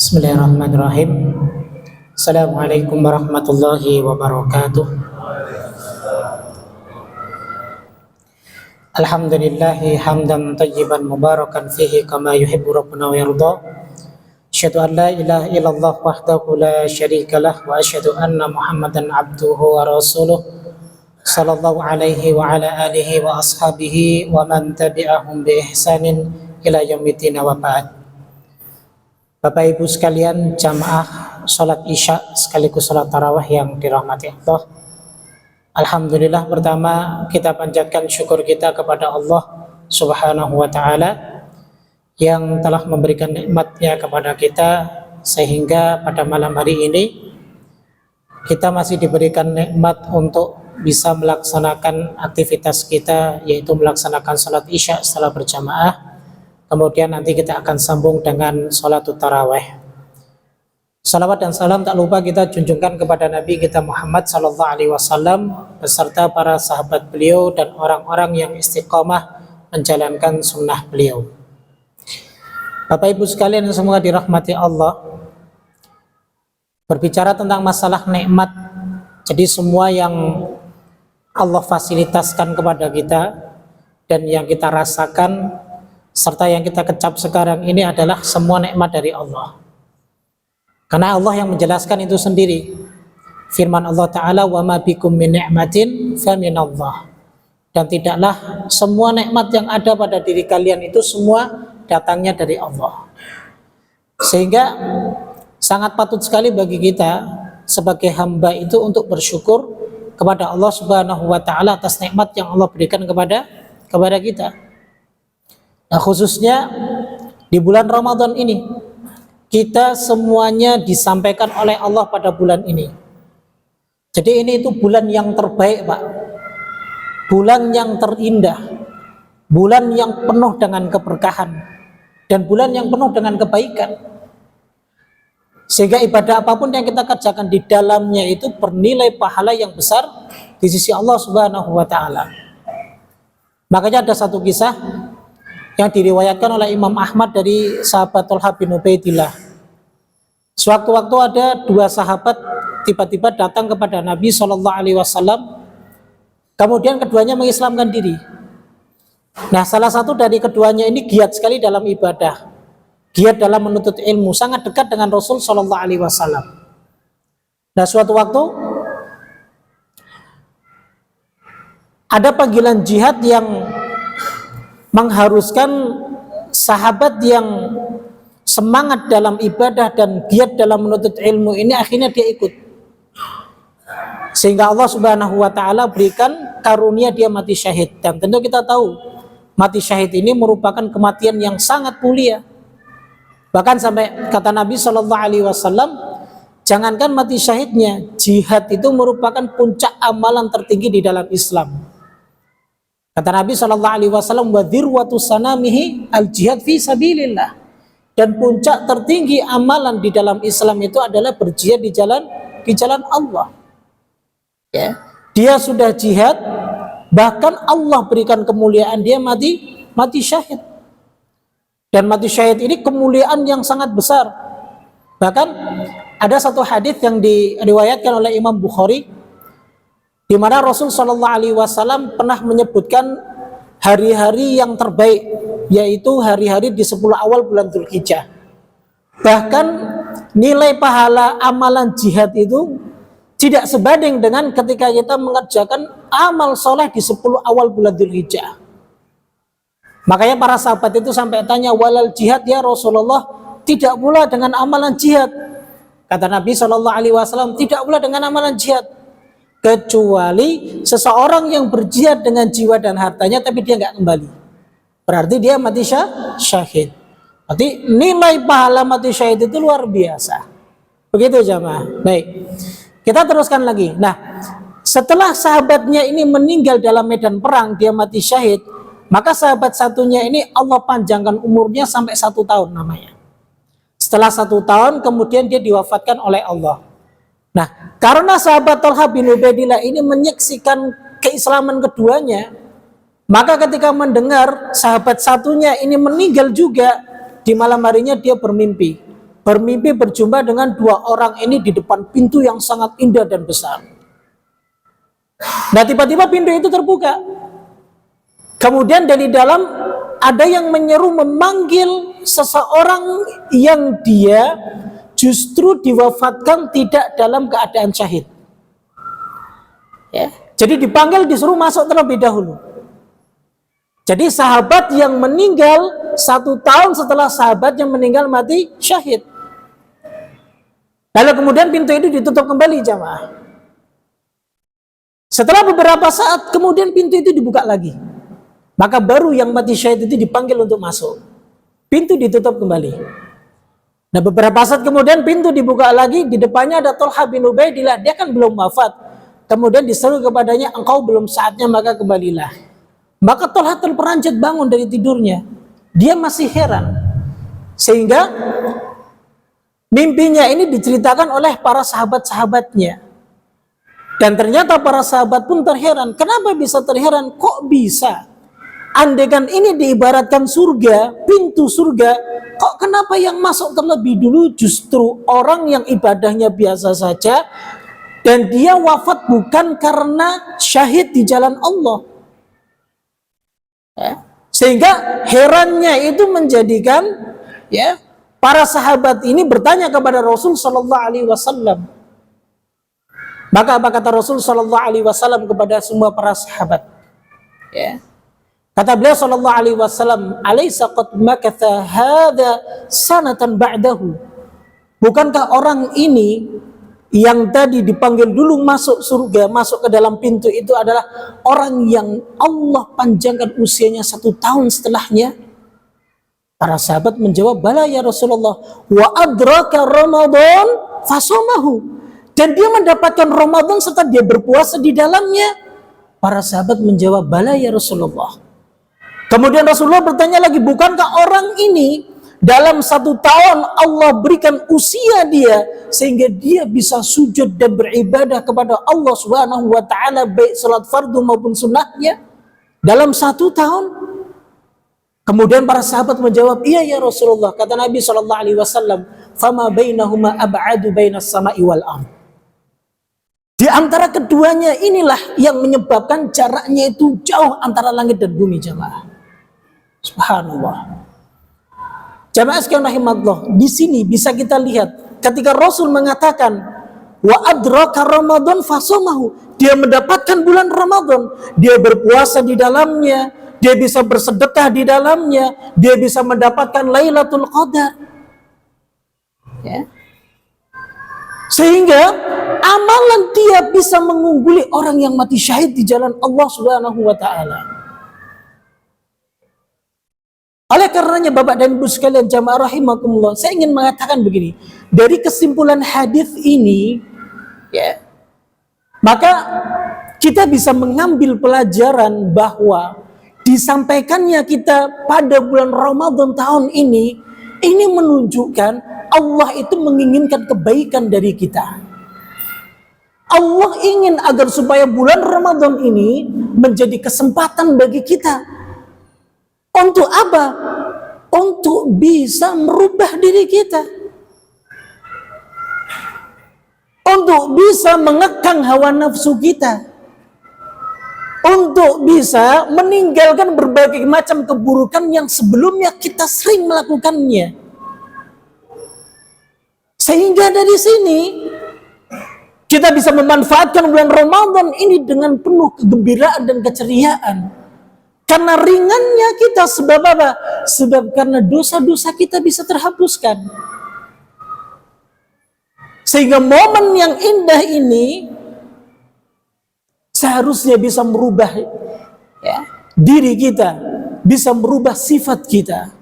Bismillahirrahmanirrahim. Assalamualaikum warahmatullahi wabarakatuh. Alhamdulillahi hamdan tayyiban mubarakan fihi kama yuhibbu rabbuna wa yarda. Asyhadu an la ilaha illallah wahdahu la syarikalah wa asyhadu anna Muhammadan abduhu wa rasuluh sallallahu alaihi wa ala alihi wa ashabihi wa man tabi'ahum bi ihsanin ila yaumiddin wa ba'd. Bapak Ibu sekalian, jamaah sholat isya sekaligus sholat tarawih yang dirahmati Allah. Alhamdulillah, pertama kita panjatkan syukur kita kepada Allah Subhanahu wa ta'ala yang telah memberikan nikmatnya kepada kita, sehingga pada malam hari ini kita masih diberikan nikmat untuk bisa melaksanakan aktivitas kita, yaitu melaksanakan sholat isya setelah berjamaah. Kemudian nanti kita akan sambung dengan sholat tarawih. Salawat dan salam tak lupa kita junjungkan kepada Nabi kita Muhammad SAW beserta para sahabat beliau dan orang-orang yang istiqomah menjalankan sunnah beliau. Bapak Ibu sekalian yang semoga dirahmati Allah, berbicara tentang masalah nikmat, jadi semua yang Allah fasilitaskan kepada kita dan yang kita rasakan serta yang kita kecap sekarang ini adalah semua nikmat dari Allah. Karena Allah yang menjelaskan itu sendiri. Firman Allah Ta'ala, wa ma bikum min ni'matin fa minallah. Dan tidaklah semua nikmat yang ada pada diri kalian itu semua datangnya dari Allah. Sehingga sangat patut sekali bagi kita sebagai hamba itu untuk bersyukur kepada Allah Subhanahu wa Ta'ala atas nikmat yang Allah berikan kepada kita. Nah, khususnya di bulan Ramadan ini kita semuanya disampaikan oleh Allah pada bulan ini. Jadi ini itu bulan yang terbaik, Pak. Bulan yang terindah. Bulan yang penuh dengan keberkahan dan bulan yang penuh dengan kebaikan. Sehingga ibadah apapun yang kita kerjakan di dalamnya itu bernilai pahala yang besar di sisi Allah Subhanahu wa Ta'ala. Makanya ada satu kisah yang diriwayatkan oleh Imam Ahmad dari sahabat Thalhah bin Ubaidillah. Sewaktu-waktu ada dua sahabat tiba-tiba datang kepada Nabi SAW, kemudian keduanya mengislamkan diri. Nah, salah satu dari keduanya ini giat sekali dalam ibadah, giat dalam menuntut ilmu, sangat dekat dengan Rasul SAW. Nah, suatu waktu ada panggilan jihad yang mengharuskan sahabat yang semangat dalam ibadah dan giat dalam menuntut ilmu ini, akhirnya dia ikut. Sehingga Allah Subhanahu wa Ta'ala berikan karunia dia mati syahid. Dan tentu kita tahu mati syahid ini merupakan kematian yang sangat mulia. Bahkan sampai kata Nabi SAW, jangankan mati syahidnya, jihad itu merupakan puncak amalan tertinggi di dalam Islam. Kata Nabi SAW, wa dzirwatu sanamihi al-jihad fi sabilillah. Dan puncak tertinggi amalan di dalam Islam itu adalah berjihad di jalan Allah. Ya. Dia sudah jihad, bahkan Allah berikan kemuliaan dia mati syahid. Dan mati syahid ini kemuliaan yang sangat besar. Bahkan ada satu hadis yang diriwayatkan oleh Imam Bukhari, di mana Rasul SAW pernah menyebutkan hari-hari yang terbaik, yaitu hari-hari di 10 awal bulan Dzulhijjah. Bahkan nilai pahala amalan jihad itu tidak sebanding dengan ketika kita mengerjakan amal soleh di 10 awal bulan Dzulhijjah. Makanya para sahabat itu sampai tanya, walal jihad ya Rasulullah, tidak pula dengan amalan jihad. Kata Nabi SAW, tidak pula dengan amalan jihad, kecuali seseorang yang berjihad dengan jiwa dan hartanya tapi dia nggak kembali, berarti dia mati syahid. Berarti nilai pahala mati syahid itu luar biasa. Begitu jamaah. Baik, kita teruskan lagi. Nah, setelah sahabatnya ini meninggal dalam medan perang, dia mati syahid, maka sahabat satunya ini Allah panjangkan umurnya sampai 1 tahun namanya. Setelah 1 tahun kemudian dia diwafatkan oleh Allah. Nah, karena sahabat Thalhah bin Ubaidillah ini menyaksikan keislaman keduanya, maka ketika mendengar sahabat satunya ini meninggal juga, di malam harinya dia bermimpi. bermimpi berjumpa dengan dua orang ini di depan pintu yang sangat indah dan besar. Nah, tiba-tiba pintu itu terbuka. Kemudian dari dalam ada yang menyeru memanggil seseorang yang dia justru diwafatkan tidak dalam keadaan syahid. Ya, jadi dipanggil, disuruh masuk terlebih dahulu. Jadi sahabat yang meninggal 1 tahun setelah sahabat yang meninggal mati syahid. Lalu kemudian pintu itu ditutup kembali jamaah. Setelah beberapa saat kemudian pintu itu dibuka lagi. Maka baru yang mati syahid itu dipanggil untuk masuk. Pintu ditutup kembali. Nah, beberapa saat kemudian pintu dibuka lagi, di depannya ada Thalha bin Ubaidillah, dia kan belum wafat. Kemudian diseru kepadanya, engkau belum saatnya maka kembalilah. Maka Thalha terperanjat bangun dari tidurnya. Dia masih heran. Sehingga mimpinya ini diceritakan oleh para sahabat-sahabatnya. Dan ternyata para sahabat pun terheran. Kenapa bisa terheran? Kok bisa? Andaikan ini diibaratkan surga, pintu surga, kok kenapa yang masuk terlebih dulu justru orang yang ibadahnya biasa saja dan dia wafat bukan karena syahid di jalan Allah. Ya. Sehingga herannya itu menjadikan ya para sahabat ini bertanya kepada Rasul sallallahu alaihi wasallam. Maka apa kata Rasul sallallahu alaihi wasallam kepada semua para sahabat? Ya. Kata beliau sallallahu alaihi wasallam, "Alaysa qad makatha hadza sanatan ba'dahu?" Bukankah orang ini yang tadi dipanggil dulu masuk surga, masuk ke dalam pintu itu adalah orang yang Allah panjangkan usianya 1 tahun setelahnya? Para sahabat menjawab, "Bala ya Rasulullah, wa adraka Ramadan fasomahu." Dan dia mendapatkan Ramadan serta dia berpuasa di dalamnya. Para sahabat menjawab, "Bala ya Rasulullah." Kemudian Rasulullah bertanya lagi, bukankah orang ini dalam 1 tahun Allah berikan usia dia sehingga dia bisa sujud dan beribadah kepada Allah Subhanahu wa taala baik salat fardu maupun sunnahnya dalam 1 tahun? Kemudian para sahabat menjawab, "Iya ya Rasulullah." Kata Nabi sallallahu alaihi wasallam, "Fama bainahuma ab'adu bainas sama'i wal ardh." Di antara keduanya inilah yang menyebabkan jaraknya itu jauh antara langit dan bumi jamaah. Subhanallah. Jamaah sekalian rahimakumullah, di sini bisa kita lihat ketika Rasul mengatakan wa adraka Ramadan fasomahu, dia mendapatkan bulan Ramadan, dia berpuasa di dalamnya, dia bisa bersedekah di dalamnya, dia bisa mendapatkan Lailatul Qadar. Ya. Sehingga amalan dia bisa mengungguli orang yang mati syahid di jalan Allah Subhanahu wa taala. Oleh karenanya Bapak dan Ibu sekalian jamaah rahimakumullah, saya ingin mengatakan begini, dari kesimpulan hadis ini ya, maka kita bisa mengambil pelajaran bahwa disampaikannya kita pada bulan Ramadan tahun ini menunjukkan Allah itu menginginkan kebaikan dari kita. Allah ingin agar supaya bulan Ramadan ini menjadi kesempatan bagi kita. Untuk apa? Untuk bisa merubah diri kita. Untuk bisa mengekang hawa nafsu kita. Untuk bisa meninggalkan berbagai macam keburukan yang sebelumnya kita sering melakukannya. Sehingga dari sini kita bisa memanfaatkan bulan Ramadan ini dengan penuh kegembiraan dan keceriaan. Karena ringannya kita, sebab apa? Sebab karena dosa-dosa kita bisa terhapuskan. Sehingga momen yang indah ini seharusnya bisa merubah ya, diri kita, bisa merubah sifat kita.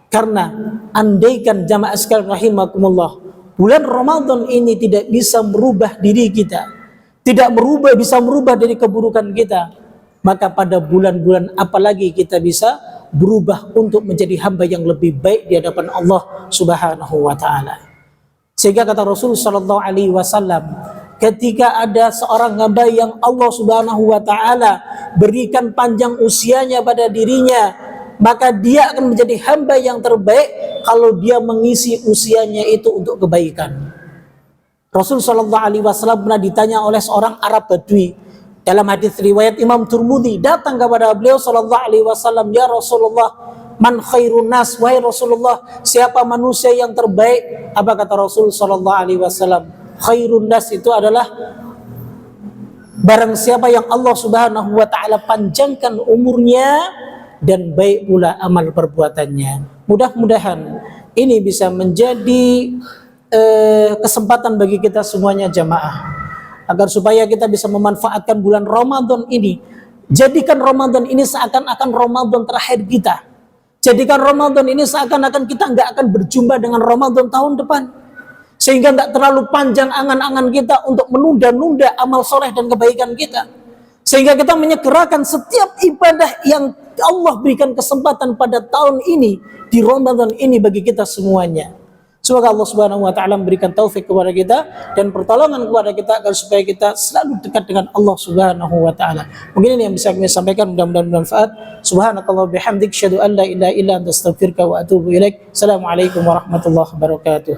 Karena andaikan jamaah sekalian rahimakumullah, bulan Ramadan ini tidak bisa merubah diri kita, tidak bisa merubah dari keburukan kita, maka pada bulan-bulan apalagi kita bisa berubah untuk menjadi hamba yang lebih baik di hadapan Allah Subhanahu wa taala. Sehingga kata Rasul sallallahu alaihi wasallam, ketika ada seorang hamba yang Allah Subhanahu wa taala berikan panjang usianya pada dirinya, maka dia akan menjadi hamba yang terbaik kalau dia mengisi usianya itu untuk kebaikan. Rasul Shallallahu Alaihi Wasallam pernah ditanya oleh seorang Arab Badui dalam hadis riwayat Imam Turmudi, datang kepada beliau Shallallahu Alaihi Wasallam, ya Rasulullah, man khairun nas, wahai Rasulullah, siapa manusia yang terbaik? Apa kata Rasul Shallallahu Alaihi Wasallam? Khairun nas itu adalah barang siapa yang Allah Subhanahu Wa Taala panjangkan umurnya dan baik pula amal perbuatannya. Mudah-mudahan ini bisa menjadi kesempatan bagi kita semuanya jamaah, agar supaya kita bisa memanfaatkan bulan Ramadan ini. Jadikan Ramadan ini seakan-akan Ramadan terakhir kita. Jadikan Ramadan ini seakan-akan kita nggak akan berjumpa dengan Ramadan tahun depan. Sehingga nggak terlalu panjang angan-angan kita untuk menunda-nunda amal soleh dan kebaikan kita. Sehingga kita menyegerakan setiap ibadah yang Allah berikan kesempatan pada tahun ini, di Ramadan ini bagi kita semuanya. Semoga Allah Subhanahu Wa Taala memberikan taufik kepada kita dan pertolongan kepada kita agar supaya kita selalu dekat dengan Allah Subhanahu Wa Taala. Mungkin ini yang bisa kami sampaikan, mudah-mudahan bermanfaat. Subhanakallah bihamdik, syadu an la ilaha illa anta astaghfiruka wa atubu ilaik. Assalamualaikum warahmatullahi wabarakatuh.